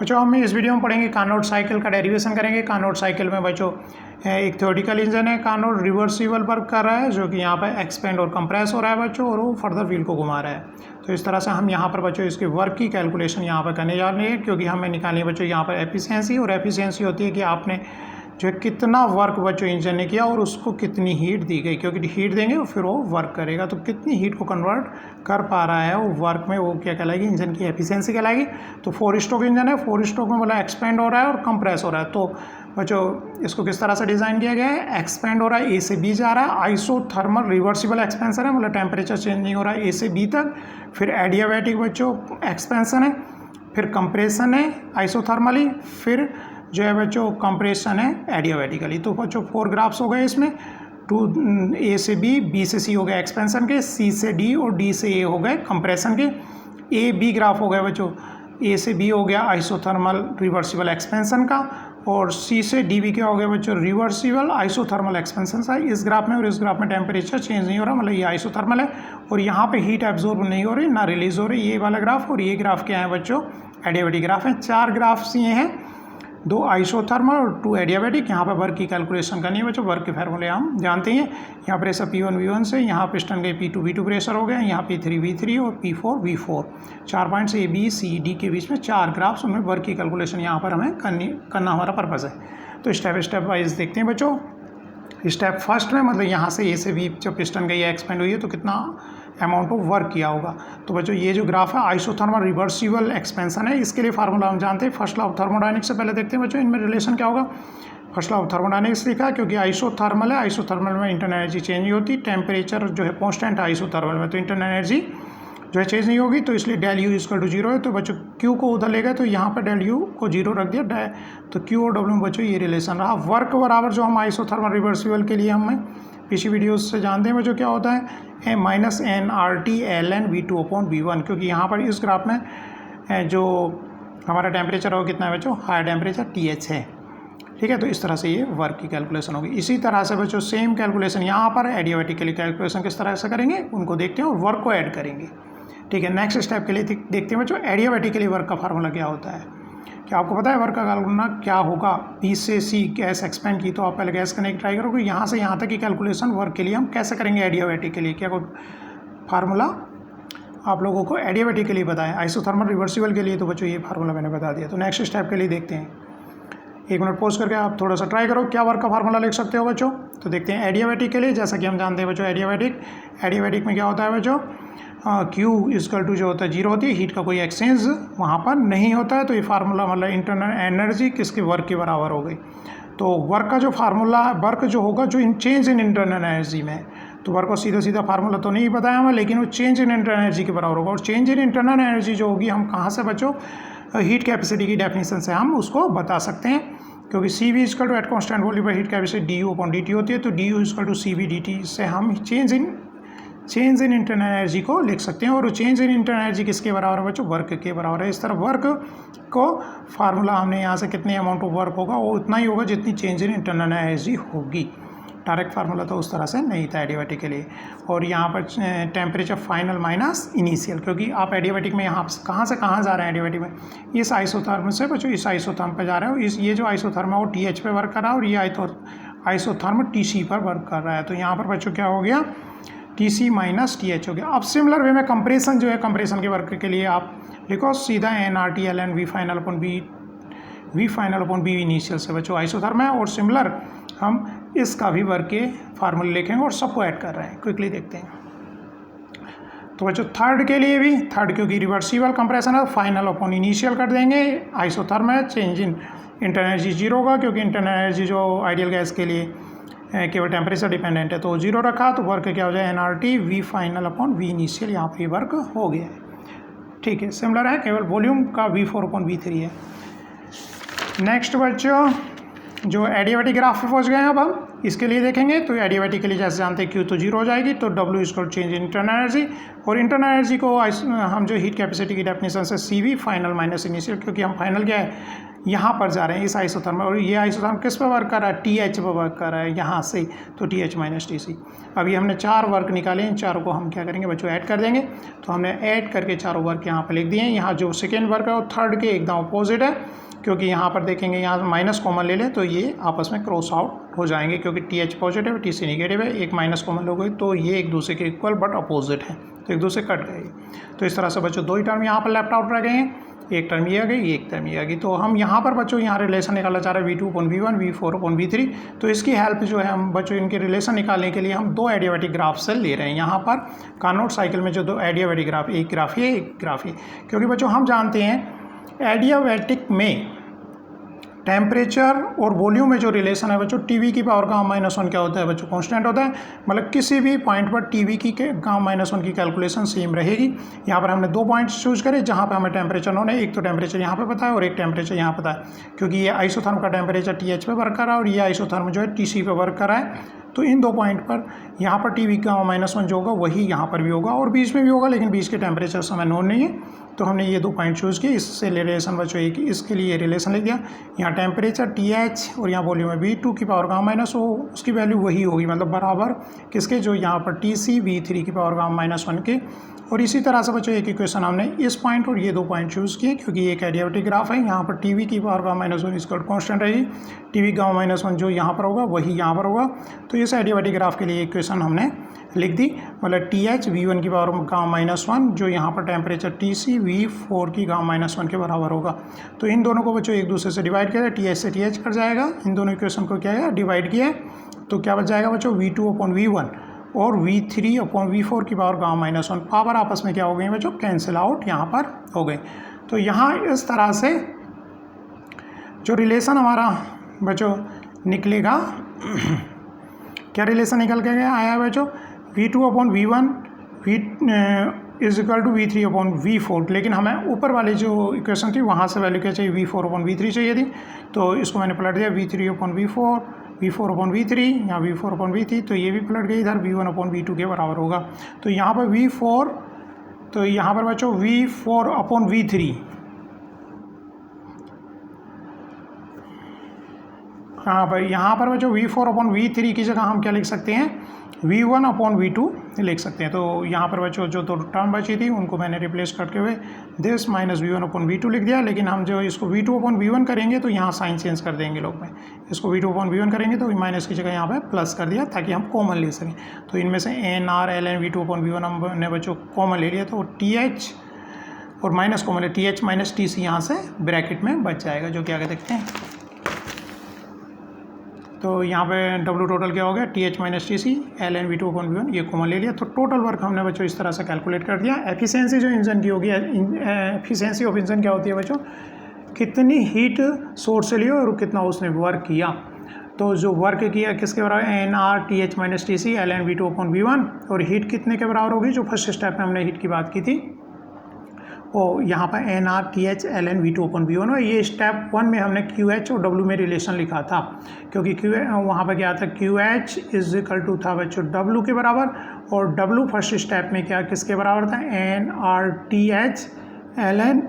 बच्चों हम इस वीडियो में पढ़ेंगे कार्नोट साइकिल का डेरिवेशन करेंगे। कार्नोट साइकिल में बच्चों एक थ्योरेटिकल इंजन है, कार्नोट रिवर्सिबल वर्क कर रहा है जो कि यहाँ पर एक्सपेंड और कंप्रेस हो रहा है बच्चों, और वो फर्दर व्हील को घुमा रहा है। तो इस तरह से हम यहाँ पर बच्चों इसके वर्क की कैलकुलेशन यहाँ पर करने जा रहे हैं, क्योंकि हमें निकालनी है बच्चों यहाँ पर एफिशिएंसी। और एफिशिएंसी होती है कि आपने जो कितना वर्क बच्चों इंजन ने किया और उसको कितनी हीट दी गई, क्योंकि हीट देंगे और फिर वो वर्क करेगा। तो कितनी हीट को कन्वर्ट कर पा रहा है वो वर्क में, वो क्या कहलाएगी, इंजन की एफिशिएंसी कहलाएगी। तो 4 स्ट्रोक इंजन है, 4 स्ट्रोक में मतलब एक्सपेंड हो रहा है और कंप्रेस हो रहा है। तो बच्चों इसको किस तरह से डिज़ाइन किया गया है, एक्सपेंड हो रहा है, ए से बी जा रहा है, आइसोथर्मल रिवर्सिबल एक्सपेंशन है, मतलब टेम्परेचर चेंज नहीं हो रहा है ए से बी तक। फिर एडियाबैटिक बच्चों एक्सपेंशन है, फिर कंप्रेशन है आइसोथर्मली, फिर जो है बच्चों कंप्रेशन है एडियाबैटिकली। तो बच्चों 4 ग्राफ्स हो गए इसमें, 2 ए से बी से सी हो गए एक्सपेंशन के, सी से डी और डी से ए हो गए कंप्रेशन के। ए बी ग्राफ हो गए बच्चों, ए से बी हो गया आइसोथर्मल रिवर्सिबल एक्सपेंशन का, और सी से डी भी क्या हो गया बच्चों, रिवर्सिबल आइसोथर्मल एक्सपेंशन का। इस ग्राफ में और इस ग्राफ में टेम्परेचर चेंज नहीं हो रहा, मतलब ये आइसोथर्मल है, और यहाँ पे हीट एब्जॉर्ब नहीं हो रही ना रिलीज हो रही, ये वाला ग्राफ। और ये ग्राफ क्या है बच्चों, एडियाबैटिक ग्राफ है। 4 ग्राफ्स ये हैं, 2 आइसोथर्मल और 2 एडियाबैटिक। यहाँ पर वर्क की कैलकुलेशन करनी है बच्चों, वर्क के फार्मूले हम जानते हैं। यहाँ प्रेशर P1 V1 से, यहाँ पिस्टन के P2 V2 प्रेशर हो गया, यहाँ P3 V3 और P4 V4। 4 points A B C D के बीच में 4 ग्राफ्स, उनमें वर्क की कैलकुलेशन यहाँ पर हमें करना हमारा पर्पज़ है। तो स्टेप वाइज देखते हैं बच्चों। स्टेप फर्स्ट में मतलब यहाँ से ए से बी जब पिस्टन गई है एक्सपेंड हुई है तो कितना अमाउंट ऑफ वर्क किया होगा। तो बच्चों ये जो ग्राफ है आइसोथर्मल रिवर्सिबल एक्सपेंशन है, इसके लिए फार्मूला हम जानते हैं। फर्स्ट लॉ ऑफ थर्मोडायनेमिक्स से पहले देखते हैं बच्चों इनमें रिलेशन क्या होगा। फर्स्ट लॉ ऑफ थर्मोडायनेमिक्स लिखा है क्योंकि आइसोथर्मल है, आइसोथर्मल में इंटरनल एनर्जी चेंज नहीं होती, टेम्परेचर जो है कॉन्स्टेंट है आइसोथर्मल में, तो इंटरनल एनर्जी जो है चेंज नहीं होगी, तो इसलिए डेल यू इक्वल टू 0 है। तो बच्चों क्यू को उधर ले गए तो यहाँ पर डेल यू को 0 रख दिया, तो क्यू और डब्ल्यू में बच्चों ये रिलेशन रहा। वर्क बराबर जो हम आइसोथर्मल रिवर्सिबल के लिए हमें पिछली वीडियोस से जानते हैं बच्चों क्या होता है, minus N R T L N V2 upon V1, क्योंकि यहाँ पर इस ग्राफ में जो हमारा टेम्परेचर हो कितना है बच्चों, हायर टेम्परेचर TH है, ठीक है। तो इस तरह से ये वर्क की कैलकुलेशन होगी। इसी तरह से बच्चों सेम कैलकुलेशन यहाँ पर एडियाबैटिक के लिए कैलकुलेशन किस तरह से करेंगे उनको देखते हैं और वर्क को ऐड करेंगे, ठीक है। नेक्स्ट स्टेप के लिए देखते हैं बच्चों एडियाबैटिक के लिए वर्क का फार्मूला क्या होता है। क्या आपको पता है वर्क का फार्मूला क्या होगा। B से C गैस एक्सपेंड की तो आप पहले गैस करने की ट्राई करोगे, यहाँ से यहाँ तक की कैलकुलेशन वर्क के लिए हम कैसे करेंगे एडियाबैटिक के लिए, क्या कोई फार्मूला आप लोगों को एडियाबैटिक के लिए बताएं। आइसोथर्मल रिवर्सिबल के लिए तो बच्चों ये फार्मूला मैंने बता दिया। तो नेक्स्ट स्टेप के लिए देखते हैं, 1 मिनट पॉज करके आप थोड़ा सा ट्राई करो क्या वर्क का फार्मूला लिख सकते हो बच्चों। तो देखते हैं एडियाबैटिक के लिए, जैसा कि हम जानते हैं बच्चों एडियाबैटिक में क्या होता है बच्चों, Q इक्वल टू जो होता है 0 होती है, हीट का कोई एक्सचेंज वहाँ पर नहीं होता है। तो ये फार्मूला मतलब इंटरनल एनर्जी किसके वर्क के बराबर हो गई। तो वर्क का जो फार्मूला वर्क जो होगा जो चेंज इन इंटरनल एनर्जी में, तो वर्क को सीधा फार्मूला तो नहीं बताया हमें, लेकिन वो चेंज इन इंटरनल एनर्जी के बराबर होगा। और चेंज इन इंटरनल एनर्जी जो होगी हम कहाँ से बच्चों, हीट कैपेसिटी की डेफिनेशन से हम उसको बता सकते हैं, क्योंकि C V equal to at constant volume by heat capacity D U upon D T होती है। तो D U equal to C V D T से हम चेंज इन इंटरनल एनर्जी को लिख सकते हैं। और वो चेंज इन इंटरनल एनर्जी किसके बराबर है बच्चों, वर्क के बराबर है। इस तरह वर्क को फार्मूला हमने यहाँ से कितने अमाउंट ऑफ वर्क होगा वो उतना ही होगा जितनी चेंज इन इंटरनल एनर्जी होगी। डायरेक्ट फार्मूला तो उस तरह से नहीं था एडियाबैटिक के लिए। और यहाँ पर टेम्परेचर फाइनल माइनस इनिशियल, क्योंकि आप एडियाबैटिक में यहाँ कहाँ से कहाँ जा रहे हैं एडियाबैटिक में, इस आइसोथर्म से बच्चों इस आइसोथर्म पर जा रहे हो। ये जो आइसोथर्म है वो TH पे वर्क कर रहा है और ये आइसोथर्म TC पर वर्क कर रहा है। तो यहाँ पर बच्चों क्या हो गया, TC माइनस TH हो गया। अब सिमिलर वे में कंप्रेशन जो है, कंप्रेशन के वर्क के लिए आप लिखो सीधा NRT ln V final upon B initial से बच्चों आइसोथर्म है। और सिमिलर हम इसका भी वर्क के फार्मूले लिखेंगे और सबको ऐड कर रहे हैं, क्विकली देखते हैं। तो बच्चों थर्ड के लिए भी, थर्ड क्योंकि रिवर्सिबल कंप्रेशन है, फाइनल अपॉन इनिशियल कर देंगे। आइसोथर्म है, चेंज इन इंटरनल एनर्जी 0 होगा, क्योंकि इंटरनल एनर्जी जो आइडियल गैस के लिए केवल टेम्परेचर डिपेंडेंट है, तो 0 रखा। तो वर्क क्या हो जाए NRT V final upon V initial, यहाँ पर वर्क हो गया है, ठीक है। सिमिलर है, केवल वॉल्यूम का V4 अपॉन V3 है। नेक्स्ट बच्चों जो एडियाबैटिक ग्राफ पे पहुँच गए हैं अब हम इसके लिए देखेंगे। तो एडियाबैटिक के लिए जैसे जानते हैं Q तो 0 हो जाएगी, तो W equal change in internal energy, और इंटरनल एनर्जी को हम जो हीट कैपेसिटी की डेफिनेशन से CV फाइनल माइनस इनिशियल, क्योंकि हम फाइनल क्या है यहाँ पर जा रहे हैं इस आइसोथर्म में, और ये आइसोथर्म किस पे वर्क कर रहा है, TH पे वर्क कर रहा है यहाँ से, तो TH माइनस TC। अभी हमने 4 वर्क निकाले, इन चारों को हम क्या करेंगे बच्चों ऐड कर देंगे। तो हमने ऐड करके चारों वर्क यहाँ पर लिख दिए हैं। यहाँ जो सेकेंड वर्क है वो थर्ड के एकदम अपोजिट है, क्योंकि यहाँ पर देखेंगे यहाँ माइनस कॉमन ले लें तो ये आपस में क्रॉस आउट हो जाएंगे, क्योंकि TH पॉजिटिव है TC निगेटिव है, एक माइनस कॉमन लोग गए तो ये एक दूसरे के इक्वल बट अपोजिट है, तो एक दूसरे कट गए। तो इस तरह से बच्चों 2 ही टर्म यहाँ पर लेफ्ट आउट रह गए हैं, एक टर्म ये आ गई, एक टर्म ये आ गई। तो हम यहाँ पर बच्चों यहाँ रिलेशन निकालना चाह रहे हैं V2/V1 V4/V3। तो इसकी हेल्प जो है हम बच्चों इनके रिलेशन निकालने के लिए हम 2 एडियाबैटिक ग्राफ से ले रहे हैं। यहाँ पर कार्नोट साइकिल में जो 2 एडियाबैटिक ग्राफ, एक ग्राफ ये एक ग्राफ ये, क्योंकि बच्चों हम जानते हैं एडियाबैटिक में टेम्परेचर और वॉल्यूम में जो रिलेशन है बच्चों TV की पावर Γ-1 क्या होता है बच्चों, कांस्टेंट होता है। मतलब किसी भी पॉइंट पर TV की Γ-1 की कैलकुलेशन सेम रहेगी। यहाँ पर हमने 2 पॉइंट्स चूज करे जहाँ पे हमें टेम्परेचर होने, एक तो टेम्परेचर यहाँ पे पता है और एक टेम्परेचर यहाँ पता है, क्योंकि ये आइसोथर्म का टेम्परेचर TH पे वर्क कर रहा है और ये आइसोथर्म जो है TC पे वर्क कर रहा है। तो इन 2 पॉइंट पर यहाँ पर TV Γ-1 जो होगा वही यहाँ पर भी होगा और बीच में भी होगा, लेकिन बीच के टेम्परेचर हमें नोन नहीं है। तो हमने ये 2 पॉइंट चूज़ किए, इससे रिलेशन बच्चों एक इसके लिए रिलेशन लिख दिया। यहाँ टेम्परेचर TH और यहाँ वॉल्यूम है V2 की पावर Γ-1, उसकी वैल्यू वही होगी, मतलब बराबर किसके, जो यहाँ पर TC V3 की पावर Γ-1 के। और इसी तरह से बच्चों एक इक्वेशन हमने इस पॉइंट और ये 2 पॉइंट चूज़ किए, क्योंकि ये एक एडियाबैटिक ग्राफ है। यहाँ पर TV की पावर Γ-1 इसका कांस्टेंट रहेगी, TV Γ-1 जो यहाँ पर होगा वही यहाँ पर होगा। तो इस एडियाबैटिक ग्राफ के लिए इक्वेशन हमने लिख दी, मतलब TH V1 की पावर Γ-1 जो यहाँ पर टेम्परेचर TC V4 की Γ-1 के बराबर होगा। तो इन दोनों को बच्चों एक दूसरे से डिवाइड किया, TH से TH कट जाएगा, इन दोनों इक्वेशन को क्या है डिवाइड किया, तो क्या बच जाएगा बच्चों V2/V1 और V3/V4 की पावर Γ-1, पावर आपस में क्या हो गई बच्चों, कैंसिल आउट यहाँ पर हो गए। तो यहाँ इस तरह से जो रिलेशन हमारा बच्चों निकलेगा, क्या रिलेशन निकल के गया आया बच्चों, V2/V1 is equal to V3/V4, लेकिन हमें ऊपर वाली जो इक्वेशन थी वहाँ से वैल्यू क्या चाहिए, V4/V3 चाहिए थी। तो इसको मैंने पलट दिया V3/V4 V4/V3, यहाँ V4/V3, तो ये भी पलट गई इधर V1/V2 के बराबर होगा। तो यहाँ पर V4, तो यहाँ पर बच्चों V4/V3, यहाँ पर बच्चों V4/V3 की जगह हम क्या लिख सकते हैं, V1/V2 लिख सकते हैं। तो यहाँ पर बच्चों जो 2 टर्म बची थी उनको मैंने रिप्लेस करते हुए दिस माइनस V1/V2 लिख दिया, लेकिन हम जो इसको V2/V1 करेंगे तो यहाँ साइन चेंज कर देंगे लोग में, इसको V2/V1 करेंगे तो माइनस की जगह यहाँ पे प्लस कर दिया ताकि हम कॉमन ले सकें। तो इनमें से NR LN V2/V1 हमने बच्चों कॉमन ले लिया, तो TH और माइनस कॉमन है, TH माइनस TC यहाँ से ब्रैकेट में बच जाएगा, जो कि आगे देखते हैं। तो यहाँ पे W टोटल क्या हो गया, TH minus TC LN V2/V1 ये कॉमन ले लिया। तो टोटल वर्क हमने बच्चों इस तरह से कैलकुलेट कर दिया। एफिशिएंसी जो इंजन की होगी, एफिशिएंसी ऑफ इंजन क्या होती है बच्चों, कितनी हीट सोर्स से लिया और कितना उसने वर्क किया। तो जो वर्क किया किसके बराबर, NR TH minus TC LN V2/V1, और हीट कितने के बराबर होगी, जो फर्स्ट स्टेप में हमने हीट की बात की थी और यहाँ पर NR TH LN V2/V1 है। ये स्टेप 1 में हमने QH और W में रिलेशन लिखा था, क्योंकि वहाँ पर क्या था, QH इज इक्वल टू था बच्चों W के बराबर, और W फर्स्ट स्टेप में क्या किसके बराबर था, NR TH LN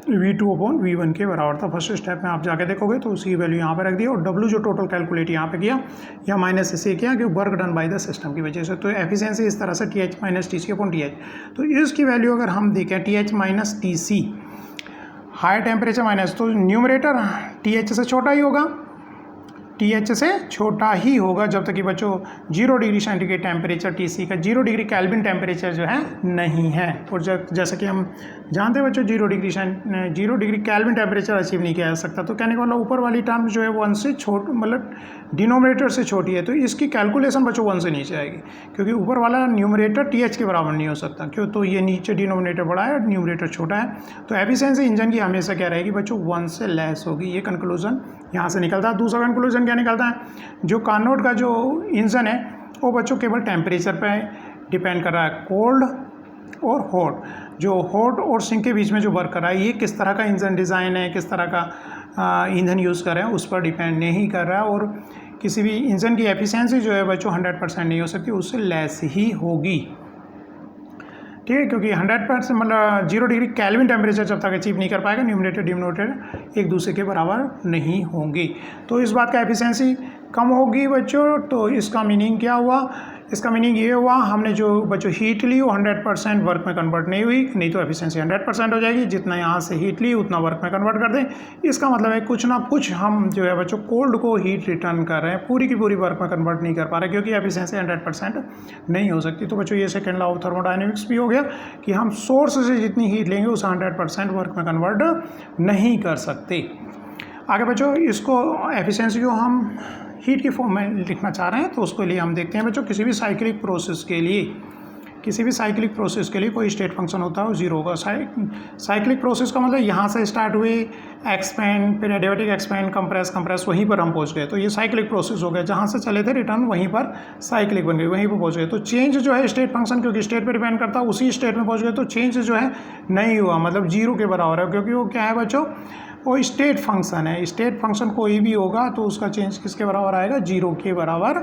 V2/V1 के बराबर था। फर्स्ट स्टेप में आप जाके देखोगे तो उसकी वैल्यू यहाँ पर रख दी, और W जो टोटल कैलकुलेट यहाँ पे किया या माइनस इससे किया कि work done by the system की वजह से। तो एफिशिएंसी इस तरह से TH माइनस TC/TH। तो इसकी वैल्यू अगर हम देखें TH minus TC high temperature minus, तो न्यूमरेटर TH से छोटा ही होगा, TH से छोटा ही होगा जब तक कि बच्चों 0 डिग्री सेंटीग्रेड टेम्परेचर TC का 0 डिग्री केल्विन टेम्परेचर जो है नहीं है। और जैसे कि हम जानते हैं बच्चों 0 डिग्री केल्विन टेम्परेचर अचीव नहीं किया जा सकता। तो कहने का मतलब ऊपर वाली टर्म जो है 1 से छोट, मतलब डिनोमिनेटर से छोटी है, तो इसकी कैलकुलेशन बच्चों 1 से नीचे आएगी, क्योंकि ऊपर वाला न्यूमरेटर TH के बराबर नहीं हो सकता, क्यों, तो ये नीचे डिनोमिनेटर बड़ा है और न्यूमरेटर छोटा है। तो एफिशिएंसी इंजन की हमेशा क्या रहेगी बच्चों, 1 से लेस होगी। ये कंक्लूजन यहाँ से निकलता है। दूसरा कंक्लूजन क्या निकलता है, जो कार्नोट का जो इंजन है वो बच्चों केवल टेम्परेचर पे डिपेंड कर रहा है, कोल्ड और हॉट। जो हॉट और सिंक के बीच में जो वर्क कर रहा है, ये किस तरह का इंजन डिज़ाइन है, किस तरह का ईंधन यूज़ कर रहे हैं उस पर डिपेंड नहीं कर रहा है, और किसी भी इंजन की एफिशिएंसी जो है बच्चों 100% नहीं हो सकती, उससे लेस ही होगी। ठीक है, क्योंकि 100% मतलब 0 डिग्री केल्विन टेम्परेचर जब तक अचीव नहीं कर पाएगा, न्यूमरेटर डिनोमिनेटर एक दूसरे के बराबर नहीं होंगे। तो इस बात का एफिशिएंसी कम होगी बच्चों, तो इसका मीनिंग क्या हुआ? इसका मीनिंग ये हुआ, हमने जो बच्चों हीट ली वो 100% वर्क में कन्वर्ट नहीं हुई, नहीं तो एफिशिएंसी 100% हो जाएगी। जितना यहाँ से हीट ली उतना वर्क में कन्वर्ट कर दें, इसका मतलब है कुछ ना कुछ हम जो है बच्चों कोल्ड को हीट रिटर्न कर रहे हैं, पूरी की पूरी वर्क में कन्वर्ट नहीं कर पा रहे, क्योंकि एफिशिएंसी 100% नहीं हो सकती। तो बच्चों ये सेकेंड लॉ ऑफ थर्मोडायनेमिक्स भी हो गया कि हम सोर्स से जितनी हीट लेंगे उसे 100% वर्क में कन्वर्ट नहीं कर सकते। आगे बच्चों इसको एफिशिएंसी को हम हीट की फॉर्म में लिखना चाह रहे हैं, तो उसके लिए हम देखते हैं बच्चों किसी भी साइक्लिक प्रोसेस के लिए कोई स्टेट फंक्शन होता है वो 0 होगा। साइक्लिक प्रोसेस का मतलब यहाँ से स्टार्ट हुए, एक्सपेंड, फिर एडियाबैटिक एक्सपेंड, कंप्रेस वहीं पर हम पहुँच गए, तो ये साइक्लिक प्रोसेस हो गया। जहाँ से चले थे रिटर्न वहीं पर साइक्लिक बन गई, वहीं पर पहुँच गए। तो चेंज जो है स्टेट फंक्शन क्योंकि स्टेट पर डिपेंड करता है, उसी स्टेट में पहुँच गए, तो चेंज जो है नहीं हुआ, मतलब 0 के बराबर है, क्योंकि वो क्या है बच्चों, वो स्टेट फंक्शन है। स्टेट फंक्शन कोई भी होगा तो उसका चेंज किसके बराबर आएगा? 0 के बराबर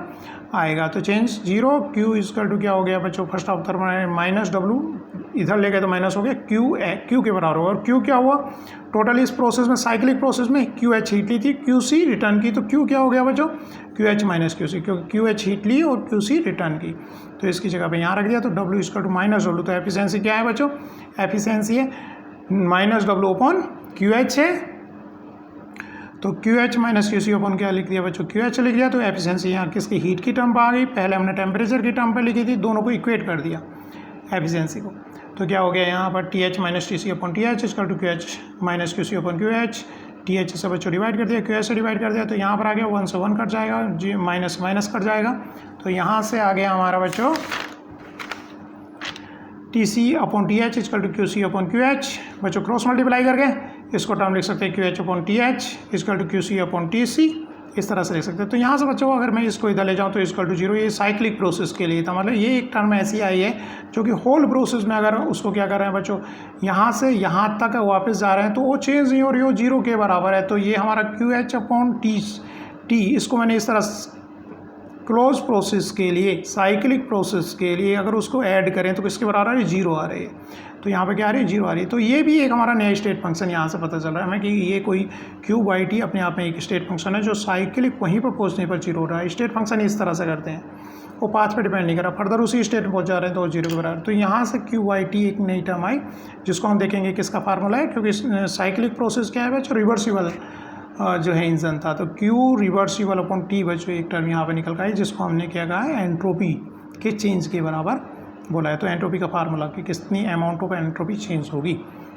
आएगा। तो चेंज 0, क्यू इक्वल टू क्या हो गया बच्चों? First of term minus W, इधर ले गए तो माइनस हो गया, क्यू के बराबर होगा। और क्यू क्या हुआ? टोटल इस प्रोसेस में, साइक्लिक प्रोसेस में क्यू एच हीट ली थी, क्यू सी रिटर्न की, तो क्यू क्या हो गया बच्चों? Q H minus Q C, क्योंकि क्यू एच हीट ली और क्यू सी रिटर्न की, तो इसकी जगह पे यहाँ रख दिया। तो W equal to minus W, तो एफिशिएंसी क्या है बच्चों? एफिशिएंसी है minus W upon Q H है, तो Q H minus Q C upon क्या लिख दिया बच्चों? क्यू एच लिख दिया। तो एफिशिएंसी यहाँ किसकी? हीट की टर्म पर आ गई, पहले हमने टेम्परेचर की टर्म पर लिखी थी, दोनों को इक्वेट कर दिया एफिशिएंसी को। तो क्या हो गया यहाँ पर? T H minus T C upon T H equal to Q H minus Q C upon Q H. T H से बच्चों डिवाइड कर दिया, क्यू एच से डिवाइड कर दिया, तो यहाँ पर आ गया 1 से 1 कट जाएगा, जी माइनस माइनस कट जाएगा, तो यहाँ से आ गया हमारा बच्चों T C upon T H equal to Q C upon Q H. बच्चों क्रॉस मल्टीप्लाई करके इसको टर्म लिख सकते हैं Q H upon T H equal to Q C upon T C, इस तरह से लिख सकते हैं। तो यहाँ से बच्चों अगर मैं इसको इधर ले जाऊँ तो इक्वल टू 0, ये साइक्लिक प्रोसेस के लिए था, मतलब ये एक टर्म ऐसी आई है जो कि होल प्रोसेस में अगर उसको क्या कर रहे हैं बच्चों, यहाँ से यहाँ तक वापस जा रहे हैं, तो वो चेंज नहीं हो रही, वो 0 के बराबर है। तो ये हमारा क्यू एच अपॉन टी, इसको मैंने इस तरह क्लोज प्रोसेस के लिए, साइक्लिक प्रोसेस के लिए अगर उसको ऐड करें तो किसके बराबर है? 0 आ रही है। तो यहाँ पे क्या आ रही है? 0 आ रही है। तो ये भी एक हमारा नया स्टेट फंक्शन यहाँ से पता चल रहा है हमें कि ये कोई क्यू बाई टी अपने आप में एक स्टेट फंक्शन है जो साइक्लिक वहीं पर पहुँचने पर 0 हो रहा है। स्टेट फंक्शन इस तरह से करते हैं, वो पाथ पे डिपेंड नहीं कर रहा, फर्दर उसी स्टेट में पहुँच जा रहे हैं तो 0 के बराबर। तो यहाँ से क्यू बाई टी एक नई टर्म आई, जिसको हम देखेंगे किसका फार्मूला है, क्योंकि साइक्लिक प्रोसेस क्या है बच्चों? रिवर्सिबल जो है इंजन था, तो क्यू रिवर्सिबल अपॉन टी बच्चों एक टर्म यहाँ पे निकल का है, जिसको हमने क्या कहा है? एंट्रोपी के चेंज के बराबर बोला है। तो एंट्रोपी का फार्मूला कि कितनी अमाउंट ऑफ एंट्रोपी चेंज होगी।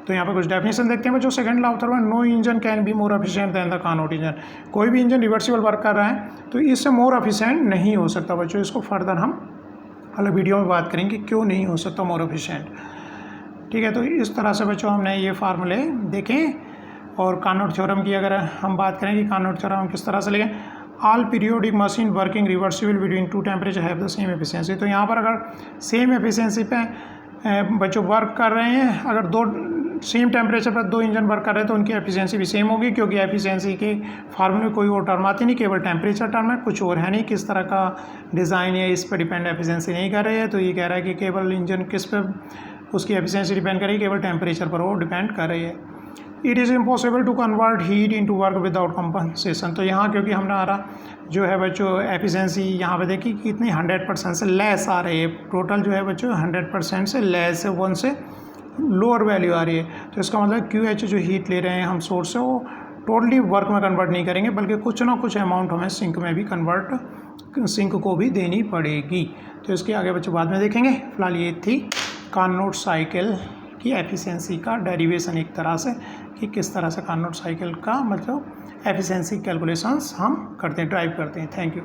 तो यहाँ पे कुछ डेफिनेशन देखते हैं बच्चों। Second law of thermodynamics, no engine can be more efficient than the Carnot engine. कोई भी इंजन रिवर्सिबल वर्क कर रहा है तो इससे मोर एफिशिएंट नहीं हो सकता बच्चों। इसको फर्दर हम अलग वीडियो में बात करेंगे क्यों नहीं हो सकता मोर एफिशिएंट। ठीक है, तो इस तरह से बच्चों हमने ये फार्मूले देखें। और कार्नोट थ्योरम की अगर हम बात करें कि कार्नोट थ्योरम हम किस तरह से लेंगे, all periodic machine working reversible between 2 temperature have the same efficiency. तो यहाँ पर अगर सेम एफिशिएंसी पे बच्चों वर्क कर रहे हैं, अगर 2 सेम टेम्परेचर पर 2 इंजन वर्क कर रहे हैं तो उनकी एफिशिएंसी भी सेम होगी, क्योंकि एफिशिएंसी के फार्मूले में कोई और टर्म आती नहीं, केवल टेम्परेचर टर्म है, कुछ और है नहीं। किस तरह का डिज़ाइन है इस पर डिपेंड एफिशिएंसी नहीं कर रही है। तो ये कह रहा है कि केवल इंजन किस पर उसकी एफिशिएंसी डिपेंड करेगी, केवल टेम्परेचर पर वो डिपेंड कर रही है। It is impossible to convert heat into work without compensation. तो यहाँ क्योंकि हमारा जो है बच्चों एफिशिएंसी यहाँ पे देखिए कि इतनी 100% से लेस आ रही है, टोटल जो है बच्चों 100% से लेस है, 1 से लोअर वैल्यू आ रही है। तो इसका मतलब क्यू एच जो हीट ले रहे हैं हम सोर्स से, वो टोटली वर्क में कन्वर्ट नहीं करेंगे, बल्कि कुछ ना कुछ अमाउंट हमें सिंक में भी कन्वर्ट, सिंक को भी देनी पड़ेगी। तो इसके आगे बच्चों बाद में देखेंगे। फिलहाल ये थी कार्नोट साइकिल की एफिशिएंसी का डेरिवेशन एक तरह से, कि किस तरह से कार्नोट साइकिल का मतलब एफिशिएंसी कैलकुलेशंस हम करते हैं, ड्राइव करते हैं। Thank you.